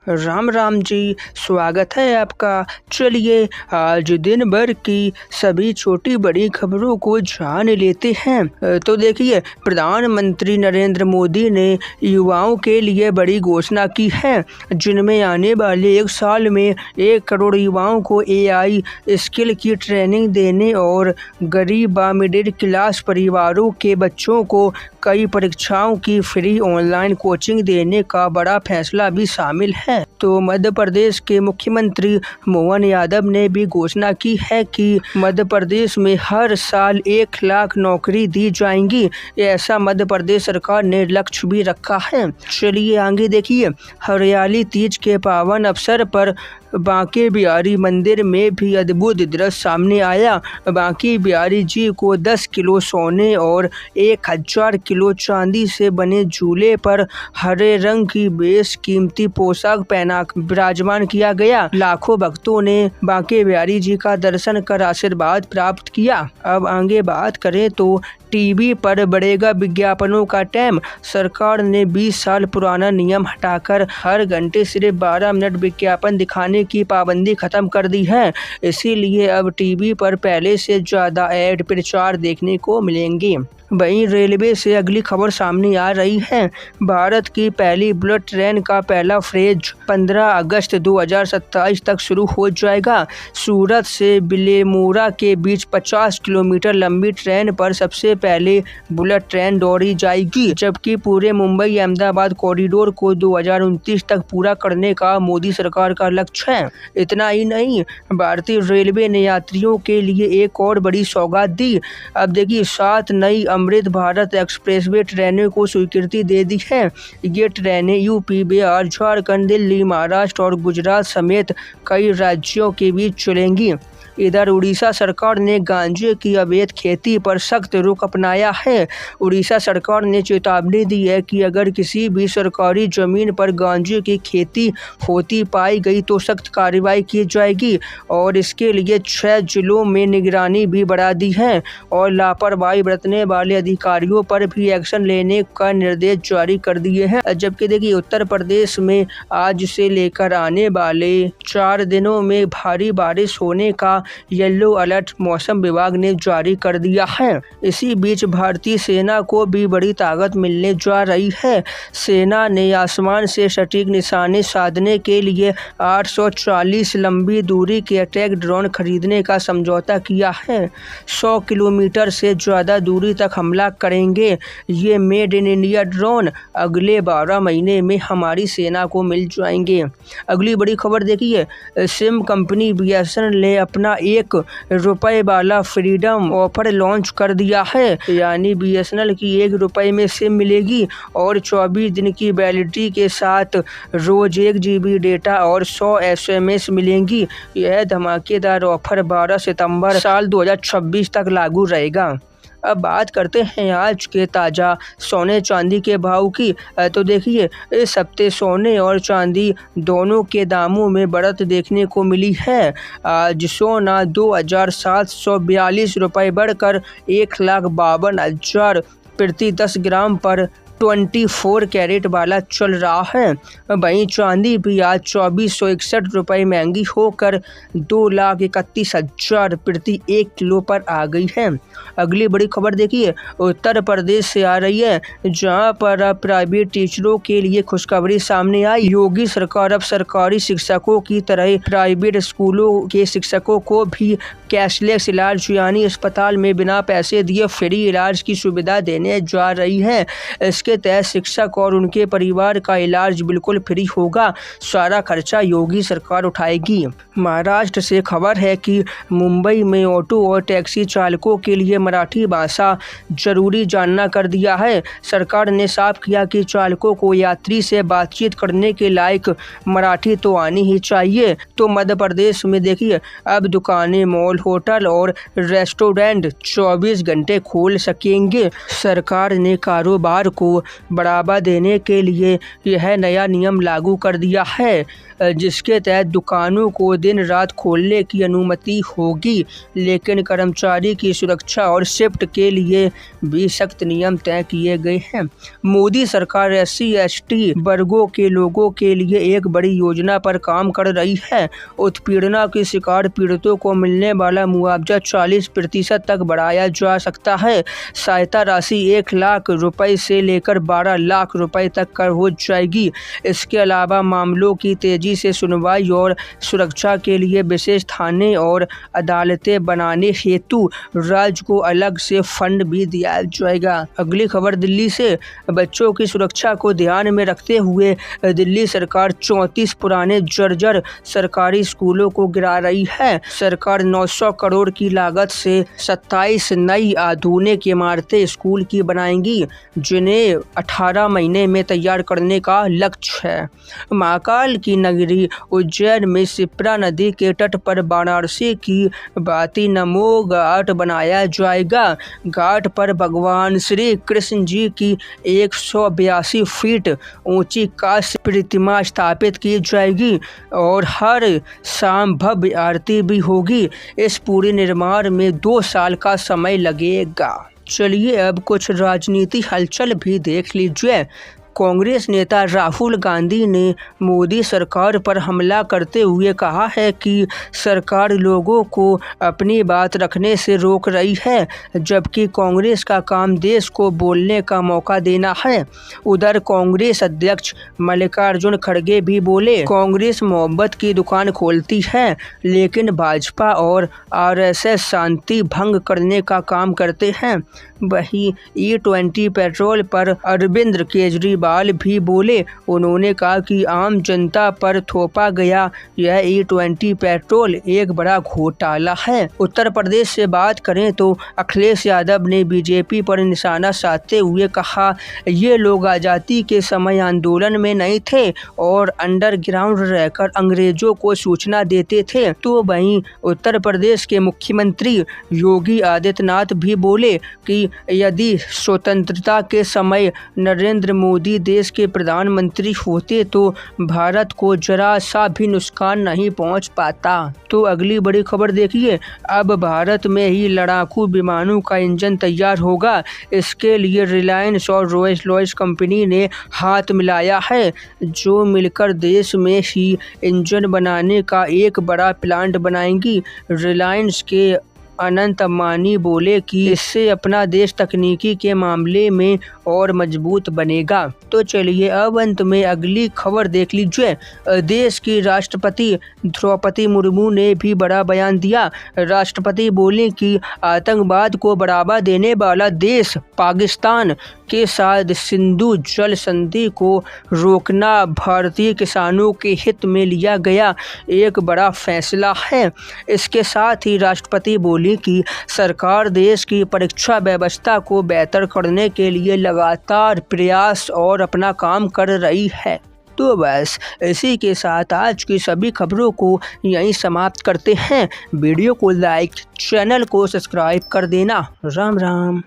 राम राम जी, स्वागत है आपका। चलिए आज दिन भर की सभी छोटी बड़ी खबरों को जान लेते हैं। तो देखिए, प्रधानमंत्री नरेंद्र मोदी ने युवाओं के लिए बड़ी घोषणा की है, जिनमें आने वाले एक साल में 1 करोड़ युवाओं को AI स्किल की ट्रेनिंग देने और गरीब व मिडिल क्लास परिवारों के बच्चों को कई परीक्षाओं की फ्री ऑनलाइन कोचिंग देने का बड़ा फैसला भी शामिल है। तो मध्य प्रदेश के मुख्यमंत्री मोहन यादव ने भी घोषणा की है कि मध्य प्रदेश में हर साल 1 लाख नौकरी दी जाएंगी। ऐसा मध्य प्रदेश सरकार ने लक्ष्य भी रखा है। चलिए आगे देखिए, हरियाली तीज के पावन अवसर पर बांके बिहारी मंदिर में भी अद्भुत दृश्य सामने आया। बांके बिहारी जी को 10 किलो सोने और 1000 किलो चांदी से बने झूले पर हरे रंग की बेश कीमती पोशाक पहना विराजमान किया गया। लाखों भक्तों ने बांके बिहारी जी का दर्शन कर आशीर्वाद प्राप्त किया। अब आगे बात करें तो टीवी पर बढ़ेगा विज्ञापनों का टाइम। सरकार ने 20 साल पुराना नियम हटाकर हर घंटे सिर्फ 12 मिनट विज्ञापन दिखाने की पाबंदी खत्म कर दी है। इसीलिए अब टीवी पर पहले से ज़्यादा ऐड प्रचार देखने को मिलेंगे। वहीं रेलवे से अगली खबर सामने आ रही है। भारत की पहली बुलेट ट्रेन का पहला फेज 15 अगस्त 2027 तक शुरू हो जाएगा। सूरत से बिलेमोरा के बीच 50 किलोमीटर लंबी ट्रेन पर सबसे पहले बुलेट ट्रेन दौड़ी जाएगी, जबकि पूरे मुंबई अहमदाबाद कॉरिडोर को 2029 तक पूरा करने का मोदी सरकार का लक्ष्य है। इतना ही नहीं, भारतीय रेलवे ने यात्रियों के लिए एक और बड़ी सौगात दी। अब देखिए, 7 नई अमृत भारत एक्सप्रेसवे ट्रेनों को स्वीकृति दे दी है। ये ट्रेनें यूपी, बिहार, झारखंड, दिल्ली, महाराष्ट्र और गुजरात समेत कई राज्यों के बीच चलेंगी। इधर उड़ीसा सरकार ने गांजे की अवैध खेती पर सख्त रुख अपनाया है। उड़ीसा सरकार ने चेतावनी दी है कि अगर किसी भी सरकारी जमीन पर गांजे की खेती होती पाई गई तो सख्त कार्रवाई की जाएगी और इसके लिए 6 जिलों में निगरानी भी बढ़ा दी है और लापरवाही बरतने वाले अधिकारियों पर भी एक्शन लेने का निर्देश जारी कर दिए हैं। जबकि देखिए, उत्तर प्रदेश में आज से लेकर आने वाले 4 दिनों में भारी बारिश होने का येलो अलर्ट मौसम विभाग ने जारी कर दिया है। इसी बीच भारतीय सेना को भी बड़ी ताकत मिलने जा रही है। सेना ने आसमान से सटीक निशाने साधने के लिए 840 लंबी दूरी के अटैक ड्रोन खरीदने का समझौता किया है। 100 किलोमीटर से ज़्यादा दूरी तक हमला करेंगे। ये मेड इन इंडिया ड्रोन अगले 12 महीने में हमारी सेना को मिल जाएंगे। अगली बड़ी खबर देखिए, सिम कंपनी BSNL ने अपना ₹1 वाला फ्रीडम ऑफर लॉन्च कर दिया है। यानी BSNL की ₹1 में सिम मिलेगी और 24 दिन की वैलिडिटी के साथ रोज 1 GB डेटा और 100 SMS मिलेंगी। यह धमाकेदार ऑफर 12 सितंबर साल 2026 तक लागू रहेगा। अब बात करते हैं आज के ताज़ा सोने चांदी के भाव की। तो देखिए, इस हफ्ते सोने और चांदी दोनों के दामों में बढ़त देखने को मिली है। आज सोना 2742 रुपये बढ़कर 1,52,000 प्रति 10 ग्राम पर 24 कैरेट वाला चल रहा है। वहीं चांदी भी आज 2461 रुपये महंगी होकर 2,31,000 प्रति 1 किलो पर आ गई है। अगली बड़ी खबर देखिए, उत्तर प्रदेश से आ रही है, जहां पर अब प्राइवेट टीचरों के लिए खुशखबरी सामने आई। योगी सरकार अब सरकारी शिक्षकों की तरह प्राइवेट स्कूलों के शिक्षकों को भी कैशलेस इलाज यानी अस्पताल में बिना पैसे दिए फ्री इलाज की सुविधा देने जा रही है। इसके तहत शिक्षक और उनके परिवार का इलाज बिल्कुल फ्री होगा। सारा खर्चा योगी सरकार उठाएगी। महाराष्ट्र से खबर है कि मुंबई में ऑटो और टैक्सी चालकों के लिए मराठी भाषा जरूरी जानना कर दिया है। सरकार ने साफ किया कि चालकों को यात्री से बातचीत करने के लायक मराठी तो आनी ही चाहिए। तो मध्य प्रदेश में देखिए, अब दुकानें, मॉल, होटल और रेस्टोरेंट 24 घंटे खोल सकेंगे। सरकार ने कारोबार को को बढ़ावा देने के लिए यह नया नियम लागू कर दिया है, जिसके तहत दुकानों को दिन रात खोलने की अनुमति होगी, लेकिन कर्मचारी की सुरक्षा और शिफ्ट के लिए भी सख्त नियम तय किए गए हैं। मोदी सरकार SC/ST वर्गों के लोगों के लिए एक बड़ी योजना पर काम कर रही है। उत्पीड़न के शिकार पीड़ितों को मिलने वाला मुआवजा 40% तक बढ़ाया जा सकता है। सहायता राशि 1 लाख रुपए से लेकर 12 लाख रुपए तक कर हो जाएगी। इसके अलावा मामलों की तेजी से सुनवाई और सुरक्षा के लिए विशेष थाने और अदालतें बनाने हेतु राज्य को अलग से फंड भी दिया जाएगा। अगली खबर दिल्ली से। बच्चों की सुरक्षा को ध्यान में रखते हुए दिल्ली सरकार 34 पुराने जर्जर सरकारी स्कूलों को गिरा रही है। सरकार 900 करोड़ की लागत से 27 नई आधुनिक इमारतें स्कूल की बनाएंगी, जिन्हें 18 महीने में तैयार करने का लक्ष्य है। महाकाल की नगरी उज्जैन में शिप्रा नदी के तट पर वाराणसी की भांति नमो घाट बनाया जाएगा। घाट पर भगवान श्री कृष्ण जी की 182 फीट ऊंची कांस्य प्रतिमा स्थापित की जाएगी और हर शाम भव्य आरती भी होगी। इस पूरे निर्माण में 2 साल का समय लगेगा। चलिए अब कुछ राजनीति हलचल भी देख लीजिए। कांग्रेस नेता राहुल गांधी ने मोदी सरकार पर हमला करते हुए कहा है कि सरकार लोगों को अपनी बात रखने से रोक रही है, जबकि कांग्रेस का काम देश को बोलने का मौका देना है। उधर कांग्रेस अध्यक्ष मल्लिकार्जुन खड़गे भी बोले, कांग्रेस मोहब्बत की दुकान खोलती है, लेकिन भाजपा और RSS शांति भंग करने का काम करते हैं। वहीं E20 पेट्रोल पर अरविंद केजरीवाल भी बोले। उन्होंने कहा कि आम जनता पर थोपा गया यह E20 पेट्रोल एक बड़ा घोटाला है। उत्तर प्रदेश से बात करें तो अखिलेश यादव ने बीजेपी पर निशाना साधते हुए कहा, ये लोग आज़ादी के समय आंदोलन में नहीं थे और अंडरग्राउंड रहकर अंग्रेजों को सूचना देते थे। तो वहीं उत्तर प्रदेश के मुख्यमंत्री योगी आदित्यनाथ भी बोले कि यदि स्वतंत्रता के समय नरेंद्र मोदी देश के प्रधानमंत्री होते तो भारत को जरा सा भी नुकसान नहीं पहुंच पाता। तो अगली बड़ी खबर देखिए, अब भारत में ही लड़ाकू विमानों का इंजन तैयार होगा। इसके लिए रिलायंस और रोल्स रॉयस कंपनी ने हाथ मिलाया है, जो मिलकर देश में ही इंजन बनाने का एक बड़ा प्लांट बनाएंगी। रिलायंस के अनंत अंबानी बोले कि इससे अपना देश तकनीकी के मामले में और मजबूत बनेगा। तो चलिए अब अंत में अगली खबर देख लीजिए। देश की राष्ट्रपति द्रौपदी मुर्मू ने भी बड़ा बयान दिया। राष्ट्रपति बोले कि आतंकवाद को बढ़ावा देने वाला देश पाकिस्तान के साथ सिंधु जल संधि को रोकना भारतीय किसानों के हित में लिया गया एक बड़ा फैसला है। इसके साथ ही राष्ट्रपति बोले कि सरकार देश की परीक्षा व्यवस्था को बेहतर करने के लिए लगातार प्रयास और अपना काम कर रही है। तो बस इसी के साथ आज की सभी खबरों को यहीं समाप्त करते हैं। वीडियो को लाइक, चैनल को सब्सक्राइब कर देना। राम राम।